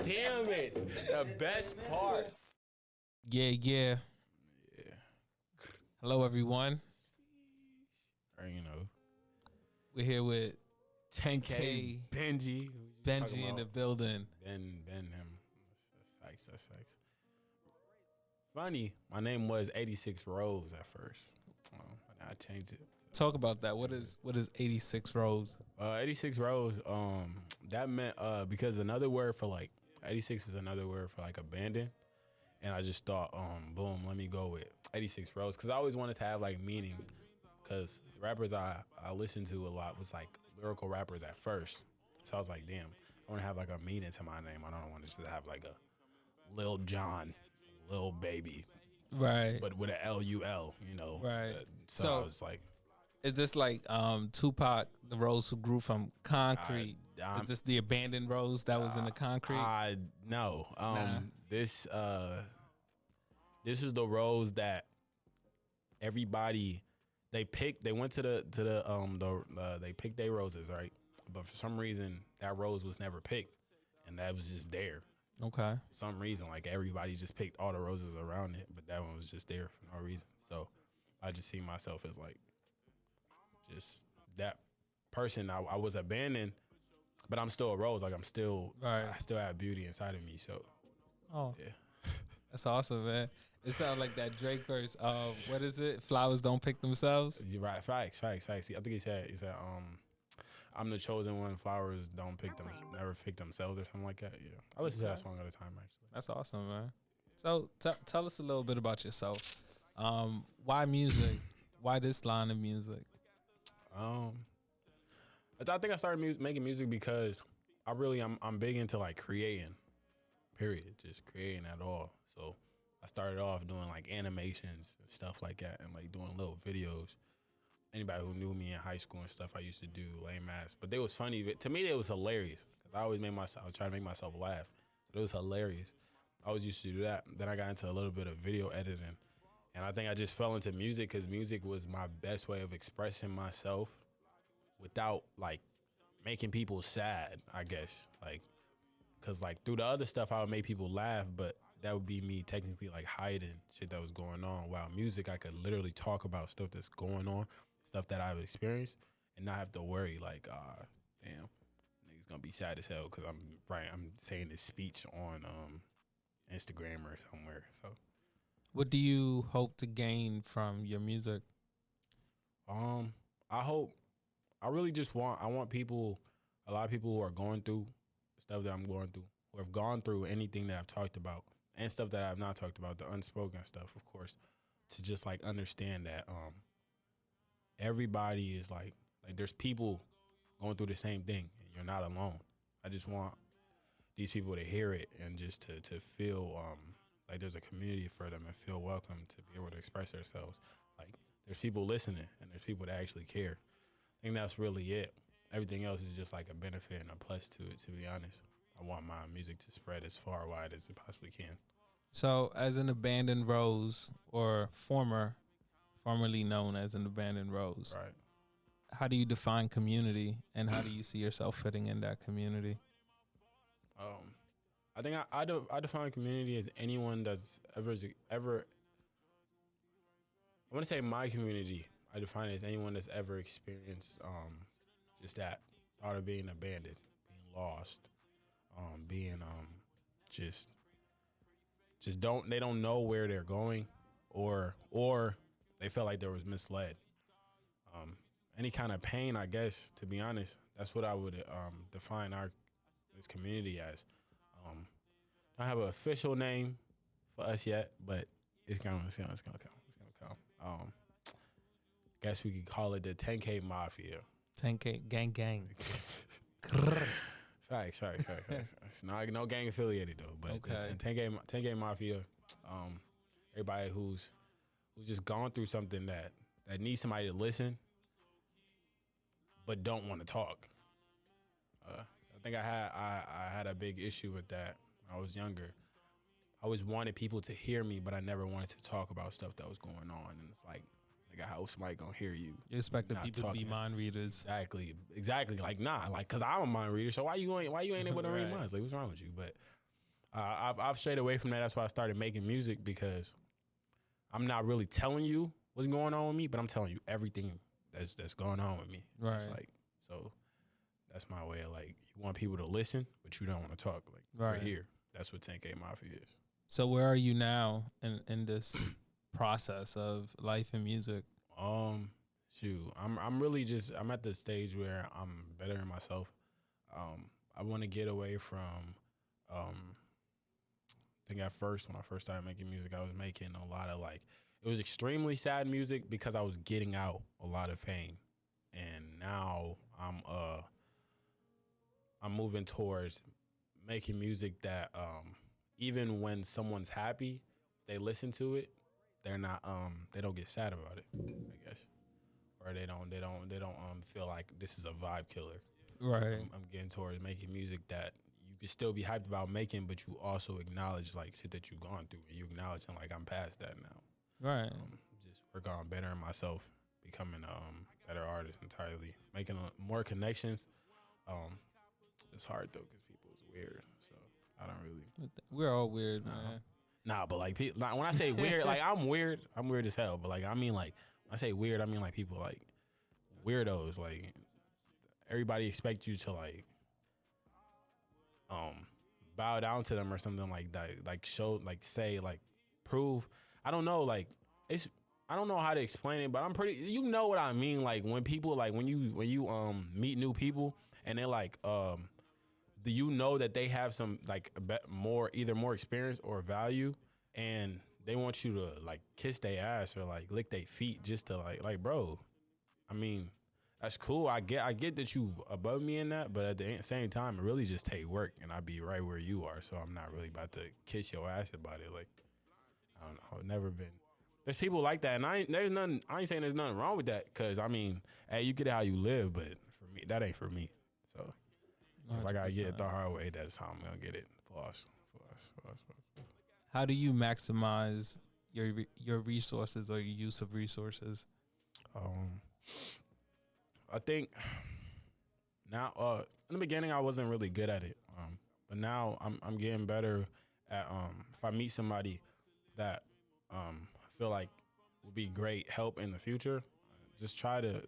Damn it. The best part. Yeah. Hello, everyone. You know. We're here with 10K Benjii. Benjii in the building. Ben him. That's facts. Funny, my name was 86 Rose at first. But I changed it. Talk about that. What is 86 rows? 86 Rose, that meant because another word for like 86 is another word for like abandoned. And I just thought, boom, let me go with 86 Rose. Cause I always wanted to have like meaning. Cause rappers I listened to a lot was like lyrical rappers at first. So I was like, damn, I want to have like a meaning to my name. I don't want to just have like a Lil John, Lil Baby. Right. But with a L-U-L, you know. Right. So I was like. Is this like Tupac, the rose who grew from concrete? Is this the abandoned rose that was in the concrete? No. Nah. This is the rose that everybody they picked. They went to they picked their roses, right? But for some reason that rose was never picked, and that was just there. Okay. For some reason, like everybody just picked all the roses around it, but that one was just there for no reason. So I just see myself as like just that person. I was abandoned, but I'm still a rose. Like I still have beauty inside of me. So yeah. That's awesome, man. It sounds like that Drake verse. What is it? Flowers don't pick themselves. You're right. Facts. I think he said, I'm the chosen one. Flowers don't pick them, never pick themselves, or something like that. Yeah, I listen to that song all the time, actually. That's awesome, man. So tell us a little bit about yourself. Why music? Why this line of music? I think I started making music because I'm big into like creating. Period. Just creating at all. So I started off doing like animations and stuff like that, and like doing little videos. Anybody who knew me in high school and stuff, I used to do lame ass, but they was funny. But to me, it was hilarious because I always try to make myself laugh. So it was hilarious. I always used to do that. Then I got into a little bit of video editing, and I think I just fell into music because music was my best way of expressing myself without like making people sad, I guess. Like, cause like through the other stuff, I would make people laugh, but that would be me technically like hiding shit that was going on. While music, I could literally talk about stuff that's going on, stuff that I've experienced, and not have to worry like, damn, niggas gonna be sad as hell because I'm saying this speech on Instagram or somewhere. So, what do you hope to gain from your music? I want people, a lot of people who are going through stuff that I'm going through, who have gone through anything that I've talked about and stuff that I've not talked about, the unspoken stuff, of course, to just like understand that everybody is like there's people going through the same thing and you're not alone. I just want these people to hear it and just to feel like there's a community for them and feel welcome to be able to express themselves. Like there's people listening and there's people that actually care. I think that's really it. Everything else is just like a benefit and a plus to it, to be honest. I want my music to spread as far wide as it possibly can. So as an abandoned rose, or formerly known as an abandoned rose, right? How do you define community, and how do you see yourself fitting in that community? I think I define community as anyone that's ever. I want to say my community. I define it as anyone that's ever experienced just that thought of being abandoned, being lost, being just they don't know where they're going, or they felt like they was misled. Any kind of pain, I guess, to be honest, that's what I would define this community as. Don't have an official name for us yet, but it's gonna come. Guess we could call it the 10K Mafia. 10K gang. Facts. It's not no gang affiliated though, but okay. 10K Mafia. Everybody who's just gone through something that needs somebody to listen, but don't want to talk. I think I had a big issue with that when I was younger. I always wanted people to hear me, but I never wanted to talk about stuff that was going on. And it's like how somebody gonna hear you? You expect the people to be mind readers. Exactly. Like, nah, like, cause I'm a mind reader. So why you ain't able to read minds? Like, what's wrong with you? But I've strayed away from that. That's why I started making music, because I'm not really telling you what's going on with me, but I'm telling you everything that's going on with me. Right. It's like, so that's my way of like, you want people to listen, but you don't want to talk. Like, Right. we're here. That's what 10K Mafia is. So where are you now in this process of life and music? Shoot, I'm really just, I'm at the stage where I'm bettering myself. I want to get away from, I think at first, when I first started making music, I was making a lot of like, it was extremely sad music because I was getting out a lot of pain. And now I'm moving towards making music that even when someone's happy, they listen to it, they're not they don't get sad about it, I guess. Or they don't feel like this is a vibe killer. Right. I'm getting towards making music that you can still be hyped about making, but you also acknowledge like shit that you've gone through, and you acknowledge and like, I'm past that now. Right. Just work on bettering myself, becoming a better artist entirely, making more connections. It's hard though because people is weird, so I don't really. We're all weird, man. Nah, but like, like when I say weird, like I'm weird as hell. But like, I mean, like when I say weird, I mean like people like weirdos. Like everybody expect you to like bow down to them or something like that. Like show, like say, like prove. I don't know. Like it's. I don't know how to explain it, but I'm pretty. You know what I mean? Like when people like when you meet new people and they're like do you know that they have some like either more experience or value, and they want you to like kiss their ass or like lick their feet just to like bro, I mean, that's cool. I get that you above me in that, but at the same time, it really just take work, and I be right where you are, so I'm not really about to kiss your ass about it. Like, I don't know, I've never been. There's people like that, and I ain't saying there's nothing wrong with that, cause I mean, hey, you get it how you live, but for me, that ain't for me. So. If I gotta get it the hard way, that's how I'm gonna get it. Pause. How do you maximize your resources or your use of resources? I think now, in the beginning, I wasn't really good at it, but now I'm getting better at if I meet somebody that I feel like would be great help in the future, just try to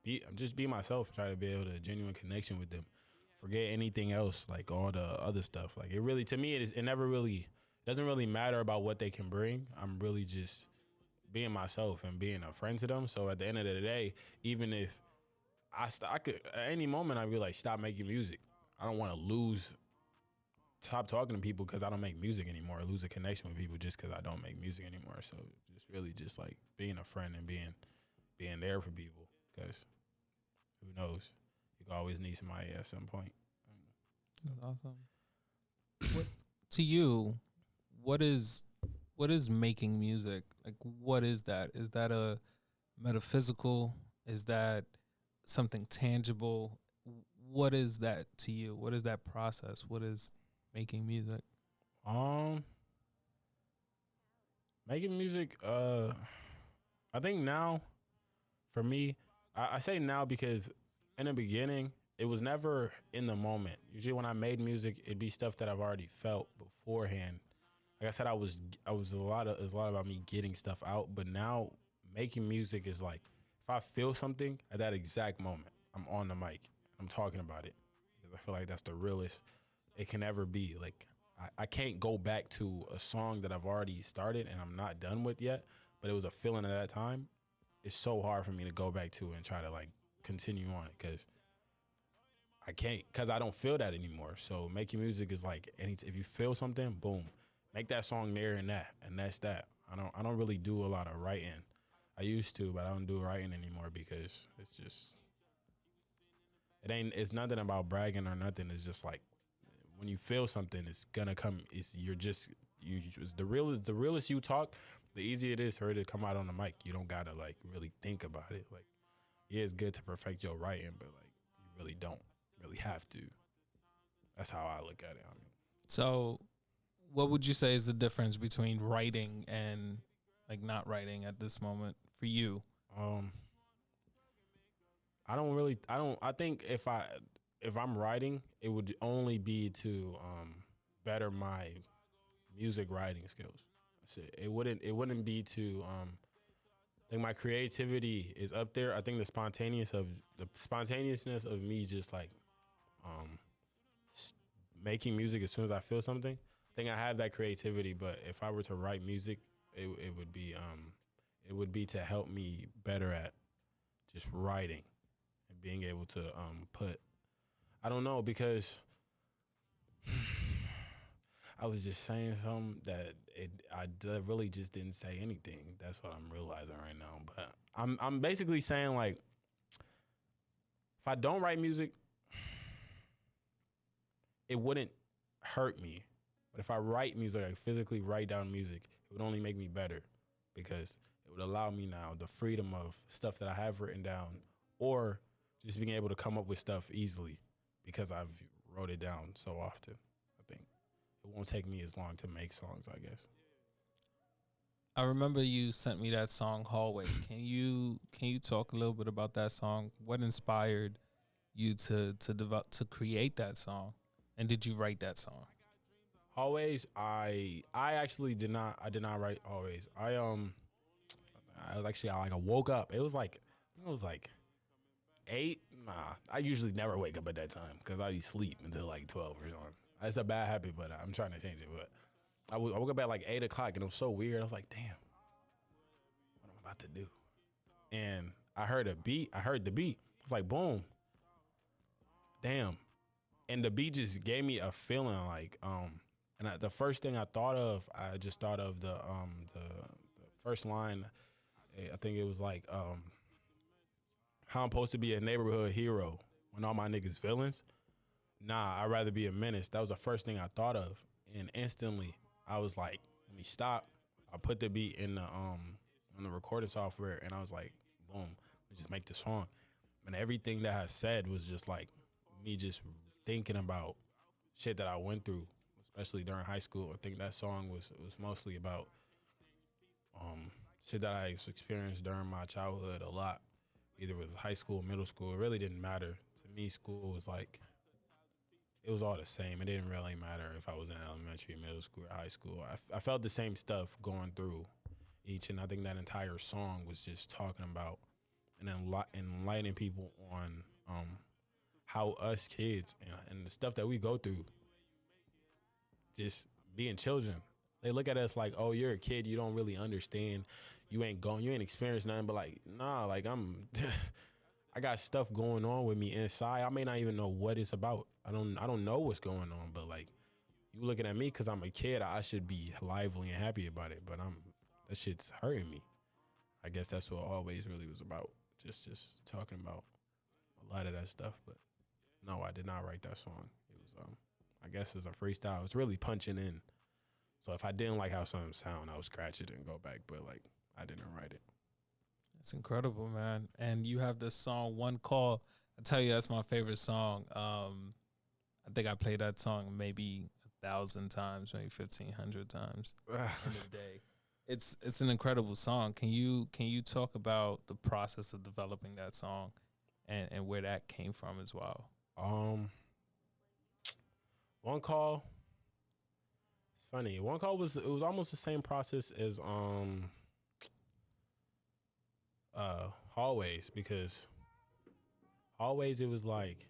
be myself. Try to be able to genuine connection with them. Forget anything else, like all the other stuff. Like it really, to me, it never really doesn't really matter about what they can bring. I'm really just being myself and being a friend to them. So at the end of the day, even if I could at any moment, I'd be like, stop making music. I don't want to stop talking to people because I don't make music anymore. Or lose a connection with people just because I don't make music anymore. So just really just like being a friend and being there for people, because who knows. You can always need somebody at some point. That's awesome. What to you? What is making music? Like, what is that? Is that a metaphysical? Is that something tangible? What is that to you? What is that process? What is making music? Making music. I think now, for me, I say now because in the beginning, it was never in the moment. Usually when I made music, it'd be stuff that I've already felt beforehand. Like I said, it was a lot about me getting stuff out. But now making music is like, if I feel something at that exact moment, I'm on the mic, I'm talking about it, because I feel like that's the realest it can ever be. Like I can't go back to a song that I've already started and I'm not done with yet, but it was a feeling at that time. It's so hard for me to go back to and try to like continue on it, because I can't, because I don't feel that anymore. So making music is like, if you feel something, boom, make that song there and that's that. I don't really do a lot of writing. I used to, but I don't do writing anymore because it's nothing about bragging or nothing. It's just like when you feel something, it's gonna come. The realest you talk, the easier it is for it to come out on the mic. You don't gotta like really think about it. Like, yeah, it's good to perfect your writing, but like you really don't really have to. That's how I look at it. I mean, so what would you say is the difference between writing and like not writing at this moment for you? I think if I'm writing, it would only be to better my music writing skills. That's it. It wouldn't be to I think my creativity is up there. I think the spontaneousness of me just like um making music as soon as I feel something. I think I have that creativity, but if I were to write music, it would be to help me better at just writing and being able to put I don't know because I was just saying something that really just didn't say anything. That's what I'm realizing right now. But I'm basically saying like if I don't write music, it wouldn't hurt me. But if I write music, I physically write down music, it would only make me better because it would allow me now the freedom of stuff that I have written down or just being able to come up with stuff easily because I've wrote it down so often. I think it won't take me as long to make songs, I guess. I remember you sent me that song Hallway. Can you talk a little bit about that song? What inspired you to develop to create that song? And did you write that song? Always, I actually did not write always. I was actually I woke up. It was like 8. Nah, I usually never wake up at that time because I sleep until like 12 or something. That's a bad habit, but I'm trying to change it. But I woke up at like 8 o'clock and it was so weird. I was like, damn, what am I about to do? And I heard a beat. I heard the beat. I was like, boom, damn. And the beat just gave me a feeling like the first thing I just thought of the first line. I think it was like how I'm supposed to be a neighborhood hero when all my niggas villains. Nah, I'd rather be a menace. That was the first thing I thought of, and instantly I was like, let me stop. I put the beat in the recording software, and I was like, boom, let's just make the song. And everything that I said was just like me just thinking about shit that I went through, especially during high school. I think that song was mostly about shit that I experienced during my childhood a lot. Either it was high school, middle school. It really didn't matter. To me, school was like, it was all the same. It didn't really matter if I was in elementary, middle school, or high school. I felt the same stuff going through each, and I think that entire song was just talking about and enlightening people on how us kids and the stuff that we go through, just being children. They look at us like, oh, you're a kid, you don't really understand, you ain't experienced nothing. But like, nah, like I got stuff going on with me inside. I may not even know what it's about. I don't know what's going on. But like, you looking at me because I'm a kid, I should be lively and happy about it. But that shit's hurting me. I guess that's what Always really was about. Just talking about a lot of that stuff. But no, I did not write that song. It was I guess it's a freestyle. It's really punching in. So if I didn't like how something sound, I would scratch it and go back. But like, I didn't write it. It's incredible, man. And you have this song, One Call. I tell you, that's my favorite song. I think I played that song maybe 1,000 times, maybe 1,500 times in a day. It's an incredible song. Can you talk about the process of developing that song and where that came from as well? One Call. It's funny. One Call was almost the same process as Hallways, because Hallways it was like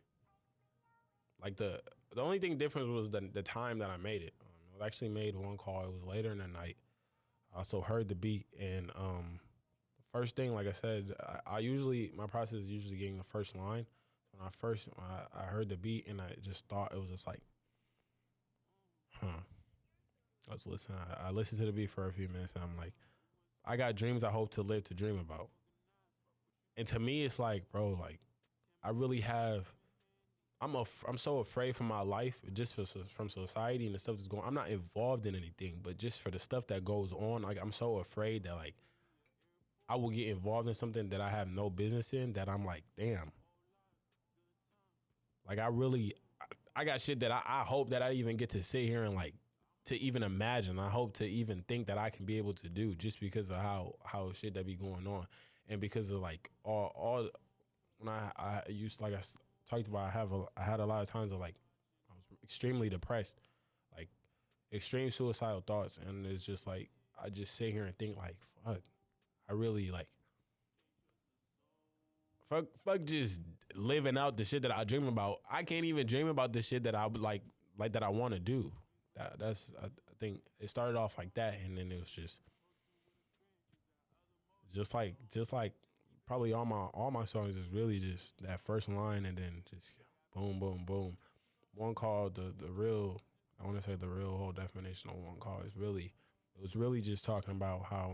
the only thing different was the time that I made it. I actually made One Call. It was later in the night. I also heard the beat, and the first thing, like I said, I usually, my process is usually getting the first line. When I heard the beat, and I just thought, it was just like, I was listening. I listened to the beat for a few minutes, and I'm like, I got dreams I hope to live to dream about. And to me, it's like, bro, like, I really have. I'm so afraid for my life, just from society and the stuff that's going. I'm not involved in anything, but just for the stuff that goes on, like, I'm so afraid that like I will get involved in something that I have no business in. That I'm like, damn. Like, I got shit that I hope that I even get to sit here and like to even imagine. I hope to even think that I can be able to do, just because of how shit that be going on, and because of like all when I used, like I talked about, I had a lot of times of like I was extremely depressed, like extreme suicidal thoughts, and it's just like I just sit here and think like, fuck, I really like, fuck, just living out the shit that I dream about. I can't even dream about the shit that I would like that I want to do. That's I think it started off like that, and then it was just like probably all my songs is really just that first line, and then just boom, boom, boom. One called the real. I want to say the real whole definition of one call is really. It was really just talking about how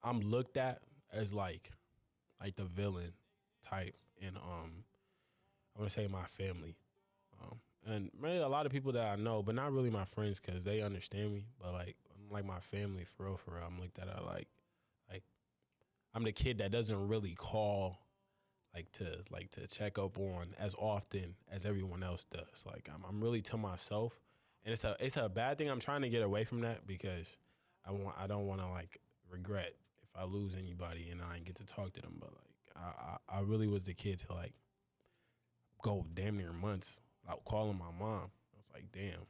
I'm looked at as like the villain type in I want to say my family. And maybe a lot of people that I know, but not really my friends because they understand me. But like I'm like my family for real, for real. I'm looked at like I'm the kid that doesn't really call to check up on as often as everyone else does. Like I'm really to myself, and it's a bad thing. I'm trying to get away from that because I don't want to like regret if I lose anybody and I ain't get to talk to them. But like I really was the kid to like go damn near months without calling my mom. I was like, damn.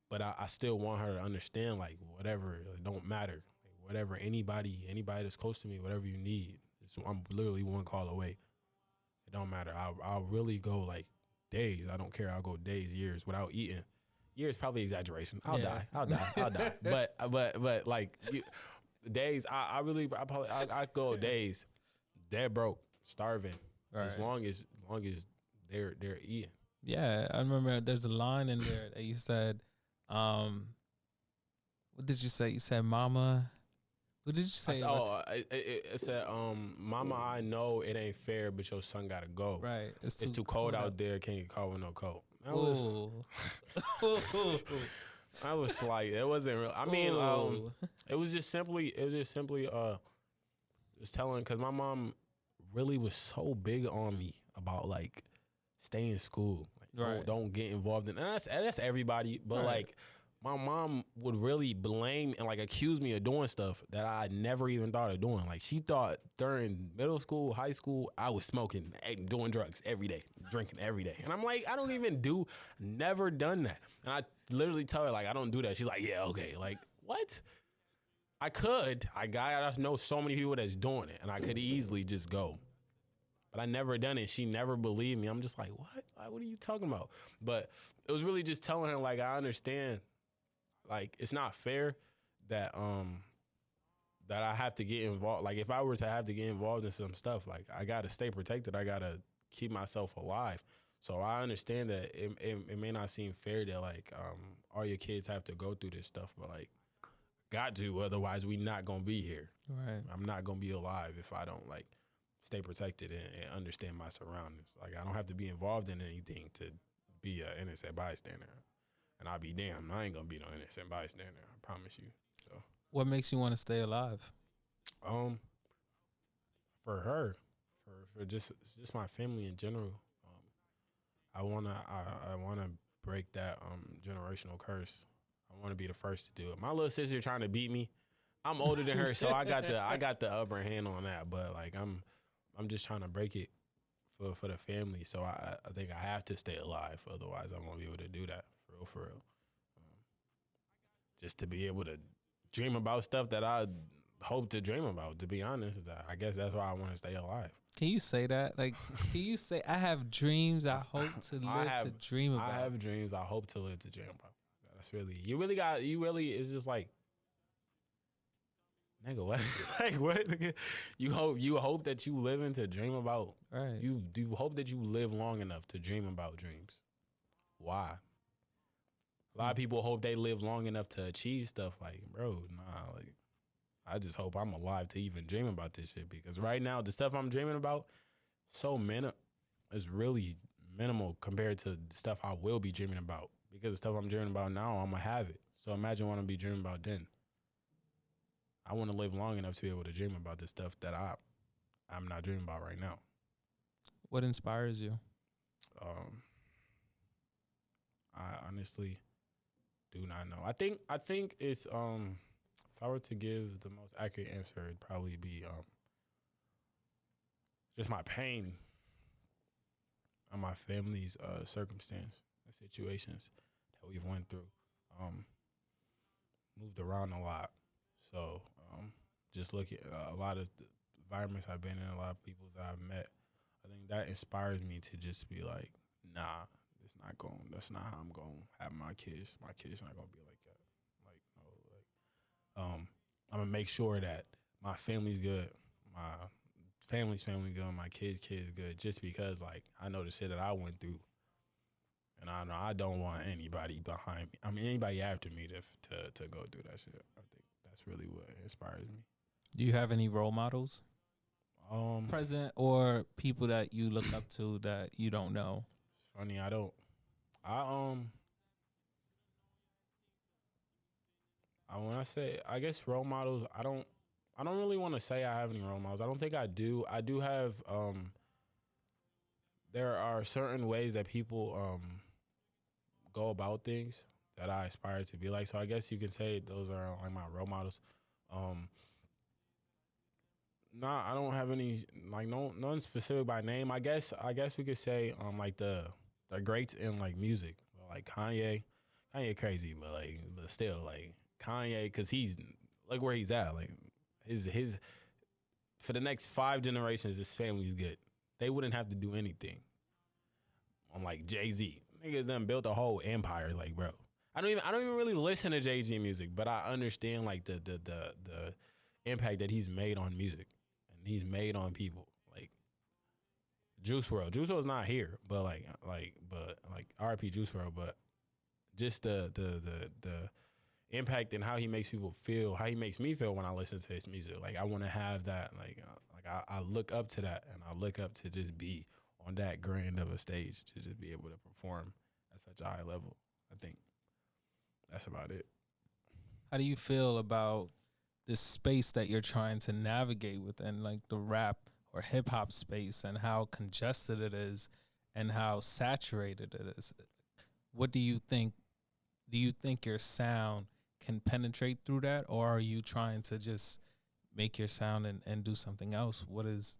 But I still want her to understand, like, whatever, it don't matter. Like, whatever, anybody that's close to me, whatever you need, I'm literally one call away. It don't matter. I'll really go, like, days. I don't care. I'll go days, years without eating. Years probably exaggeration. I'll die. But like, days, I go days, dead broke, starving, Right. as long as they're eating. Yeah, I remember there's a line in there that you said, what did you say? You said, "Mama." What did you say? It said, "Mama, I know it ain't fair, but your son gotta go. Right, It's too cold out there. Can't get caught with no coat." I was like, it wasn't real. I mean, it was just simply, just telling, because my mom really was so big on me about like stay in school. Like, Right. don't get involved in, and that's everybody. But Right. like my mom would really blame and like accuse me of doing stuff that I never even thought of doing. Like she thought during middle school, high school, I was smoking and doing drugs every day, drinking every day. And I'm like, I don't even never done that. And I literally tell her like, I don't do that. She's like, yeah, okay. Like, what? I know so many people that's doing it, and I could easily just go. But I never done it. She never believed me. I'm just like, what? Like, what are you talking about? But it was really just telling her, like, I understand. Like, it's not fair that that I have to get involved. Like, if I were to have to get involved in some stuff, like, I got to stay protected. I got to keep myself alive. So I understand that it may not seem fair that, like, all your kids have to go through this stuff. But, like, got to. Otherwise, we not going to be here. Right. I'm not going to be alive if I don't, like, stay protected and understand my surroundings. Like, I don't have to be involved in anything to be an innocent bystander. And I'll be damned. I ain't gonna be no innocent bystander. I promise you. So, what makes you want to stay alive? For her, for just my family in general. I wanna break that generational curse. I wanna be the first to do it. My little sister trying to beat me. I'm older than her, so I got the upper hand on that. But like I'm just trying to break it for the family. So I think I have to stay alive. Otherwise, I won't be able to do that. For real. Just to be able to dream about stuff that I hope to dream about, to be honest. I guess that's why I want to stay alive. Can you say that? Like, can you say, I have dreams I hope to live to dream about? I have dreams I hope to live to dream about. That's really, it's just like, nigga, what? Like, what? You hope that you live to dream about. Right. You hope that you live long enough to dream about dreams. Why? A lot of people hope they live long enough to achieve stuff. Like, bro, nah. Like, I just hope I'm alive to even dream about this shit. Because right now, the stuff I'm dreaming about, is really minimal compared to the stuff I will be dreaming about. Because the stuff I'm dreaming about now, I'm gonna have it. So imagine what I'm be dreaming about then. I want to live long enough to be able to dream about the stuff that I'm not dreaming about right now. What inspires you? I honestly do not know. I think it's if I were to give the most accurate answer, it'd probably be just my pain and my family's circumstance and situations that we've went through. Um, Moved around a lot, so just look at a lot of the environments I've been in, a lot of people that I've met. I think that inspires me to just be like, nah, it's not going. That's not how I'm going to have my kids. My kids not going to be like that. Like no, like I'm gonna make sure that my family's good, my family's family good, my kids good. Just because like I know the shit that I went through, and I know I don't want anybody behind me. I mean anybody after me to go through that shit. I think that's really what inspires me. Do you have any role models, present or people that you look up to that you don't know? It's funny, I don't. I when I say I guess role models, I don't really want to say I have any role models. I don't think I do. I do have there are certain ways that people go about things that I aspire to be like. So I guess you could say those are like my role models. Um Nah, I don't have any like none specific by name. I guess we could say like the greats in like music. Like Kanye crazy, but still like Kanye, cause he's like where he's at. Like his for the next 5 generations, his family's good. They wouldn't have to do anything. I'm like Jay-Z. Niggas done built a whole empire, like bro. I don't even really listen to Jay-Z music, but I understand like the impact that he's made on music and he's made on people. Like Juice WRLD. Juice WRLD's not here, but like RP Juice WRLD, but just the impact and how he makes people feel, how he makes me feel when I listen to his music. Like I want to have that. I look up to that, and I look up to just be on that grand of a stage to just be able to perform at such a high level. I think that's about it. How do you feel about this space that you're trying to navigate within, like the rap or hip hop space, and how congested it is and how saturated it is? What do you think? Do you think your sound can penetrate through that, or are you trying to just make your sound and do something else? What is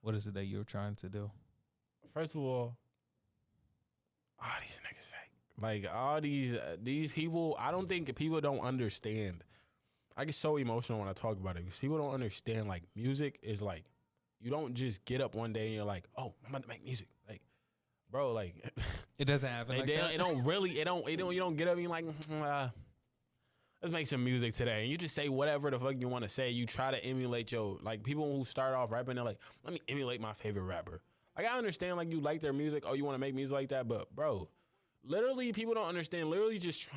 it that you're trying to do? First of all these niggas fake. Like all these people, I don't think people don't understand. I get so emotional when I talk about it because people don't understand. Like music is like, you don't just get up one day and you're like, oh, I'm about to make music. Like, bro, like It doesn't happen like that. It don't. You don't get up and you're like, let's make some music today. And you just say whatever the fuck you want to say. You try to emulate like people who start off rapping, they're like, let me emulate my favorite rapper. Like I understand like you like their music. Oh, you want to make music like that. But bro, literally people don't understand. Literally just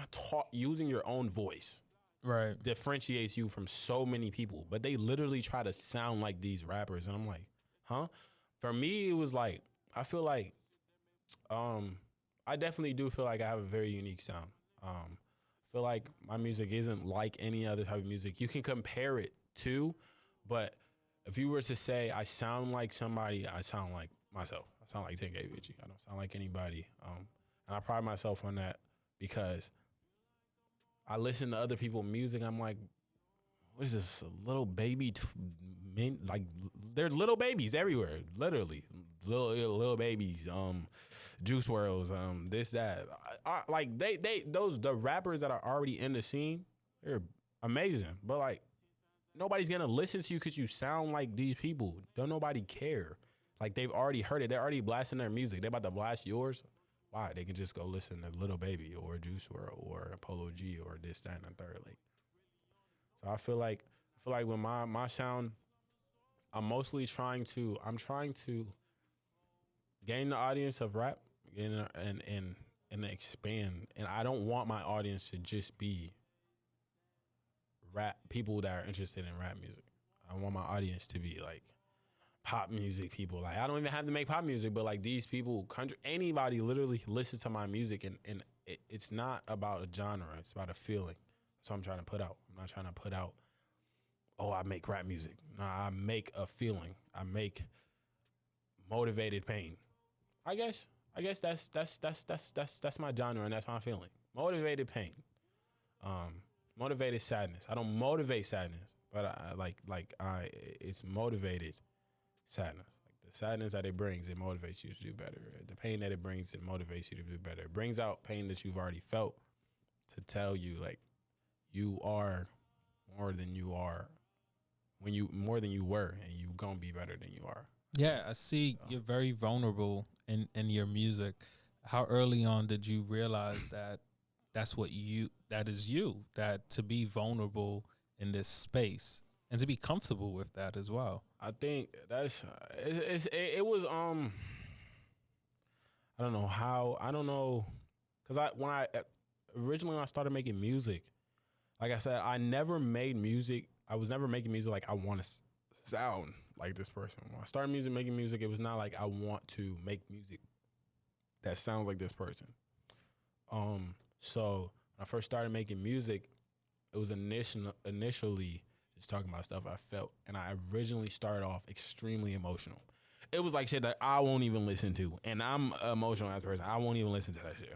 using your own voice. Right. Differentiates you from so many people. But they literally try to sound like these rappers. And I'm like, huh? For me, it was like, I feel like, I definitely do feel like I have a very unique sound. I feel like my music isn't like any other type of music you can compare it to, but if you were to say I sound like somebody, I sound like myself. I sound like 10KBenjii. I don't sound like anybody. And I pride myself on that because I listen to other people's music. I'm like, what is this? A little baby men? Like, there's little babies everywhere, literally. Little babies, Juice WRLDs, this, that. Like, the rappers that are already in the scene, they're amazing. But, like, nobody's going to listen to you because you sound like these people. Don't nobody care. Like, they've already heard it. They're already blasting their music. They're about to blast yours. Why? They can just go listen to Little Baby or Juice WRLD or Polo G or this, that, and the third. Like, so I feel like with my sound, I'm trying to gain the audience of rap and expand. And I don't want my audience to just be rap people that are interested in rap music. I want my audience to be like pop music people. Like I don't even have to make pop music, but like these people, anybody literally listen to my music, and it's not about a genre. It's about a feeling. That's what I'm trying to put out. I'm not trying to put out, oh, I make rap music. Nah, I make a feeling. I make motivated pain. I guess that's my genre, and that's my feeling. Motivated pain. Motivated sadness. I don't motivate sadness, but it's motivated sadness. Like the The sadness that it brings, it motivates you to do better. The pain that it brings, it motivates you to do better. It brings out pain that you've already felt to tell you like you are more than you are more than you were, and you gonna be better than you are. Yeah, I see you're very vulnerable in your music. How early on did you realize that that is you, that to be vulnerable in this space and to be comfortable with that as well? I think that's it was I don't know how, I don't know, because when I originally when I started making music, like I said, I never made music. I was never making music like I want to sound like this person. When I started making music, it was not like I want to make music that sounds like this person. So when I first started making music, it was initially just talking about stuff I felt, and I originally started off extremely emotional. It was like shit that I won't even listen to, and I'm an emotional ass person. I won't even listen to that shit.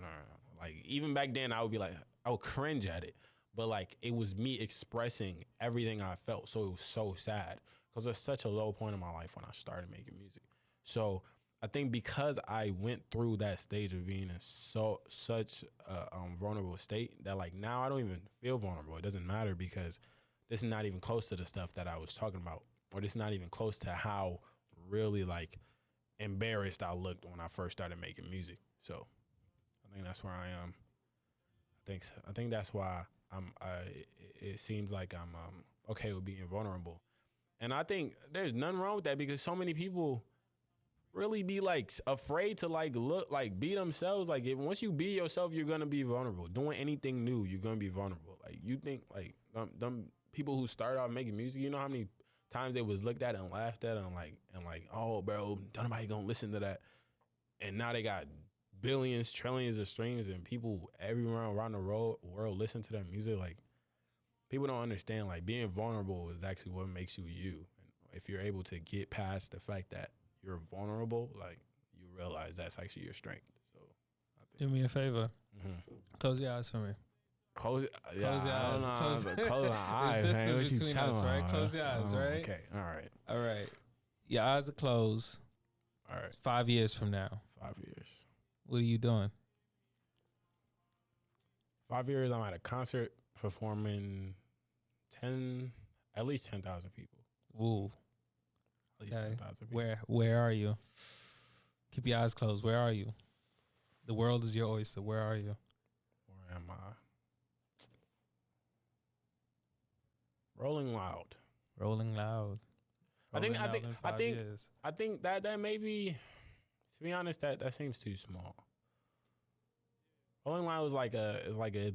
Like even back then, I would be like, I would cringe at it, but like it was me expressing everything I felt. So it was so sad because it was such a low point in my life when I started making music. So I think because I went through that stage of being in such a vulnerable state that like now I don't even feel vulnerable. It doesn't matter because this is not even close to the stuff that I was talking about, or this is not even close to how really like embarrassed I looked when I first started making music. So I think that's where I am. I think that's why it seems like I'm okay with being vulnerable. And I think there's nothing wrong with that because so many people really be like afraid to like look like be themselves. Like if once you be yourself, you're gonna be vulnerable. Doing anything new, you're gonna be vulnerable. Like you think like them people who start off making music, you know how many times they was looked at and laughed at and like oh bro, don't nobody gonna listen to that. And now they got billions, trillions of streams and people everywhere around the world listen to their music. Like people don't understand like being vulnerable is actually what makes you you. And if you're able to get past the fact that you're vulnerable, like you realize that's actually your strength. So I think, Do me a favor. Close your eyes for me. Close your eyes. Close my eyes. There's Man. distance between us, right? Close your eyes, right? Okay. All right. Your eyes are closed. All right. It's 5 years from now. 5 years. What are you doing? 5 years, I'm at a concert performing at least 10,000 people. Ooh. At least 10,000 people. Where are you? Keep your eyes closed. Where are you? The world is your oyster. Where are you? Where am I? Rolling Loud. Rolling Loud. I think that maybe, to be honest, that seems too small. Rolling Loud is like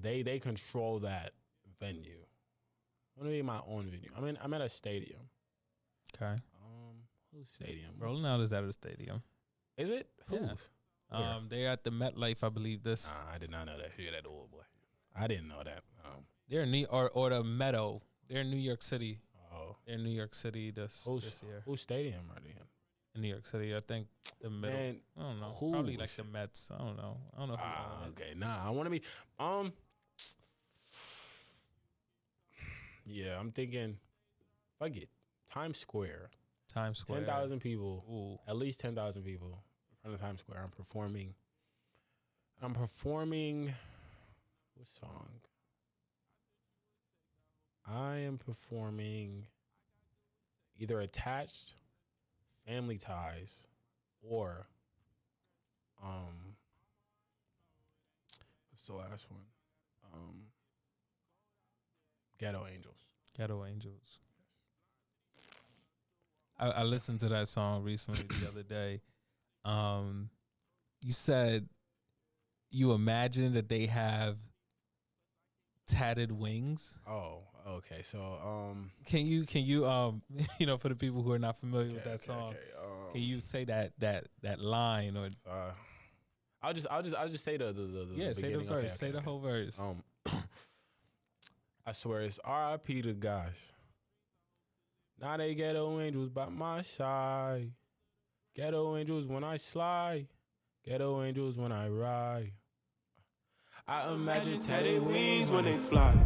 they control that venue. I want to be my own venue. I'm at a stadium. Okay. Whose stadium? Rolling Loud is at a stadium. Is it? Yeah. Whose? They're at the MetLife, I believe. I did not know that. Shit, that old boy. I didn't know that. They're in or the Meadow. They're in New York City. Oh. They're in New York City this year. Whose stadium are they in? In New York City, I think the middle. Man, I don't know. Probably like the Mets. I don't know. Who okay, nah. I want to be. Yeah, I'm thinking. Fuck it. Times Square. 10,000 people. Ooh. At least 10,000 people in front of Times Square. I'm performing. What song? I am performing either Attached, Family Ties, or what's the last one? Ghetto Angels. Ghetto Angels. I listened to that song recently the other day. You said you imagine that they have tatted wings. Oh, okay. So can you for the people who are not familiar with that song, can you say that line or I'll just say the say the verse. Say the whole verse. I swear it's R.I.P. to guys. Now they ghetto angels by my side. Ghetto angels when I slide. Ghetto angels when I ride. I imagine tatted wings when they fly.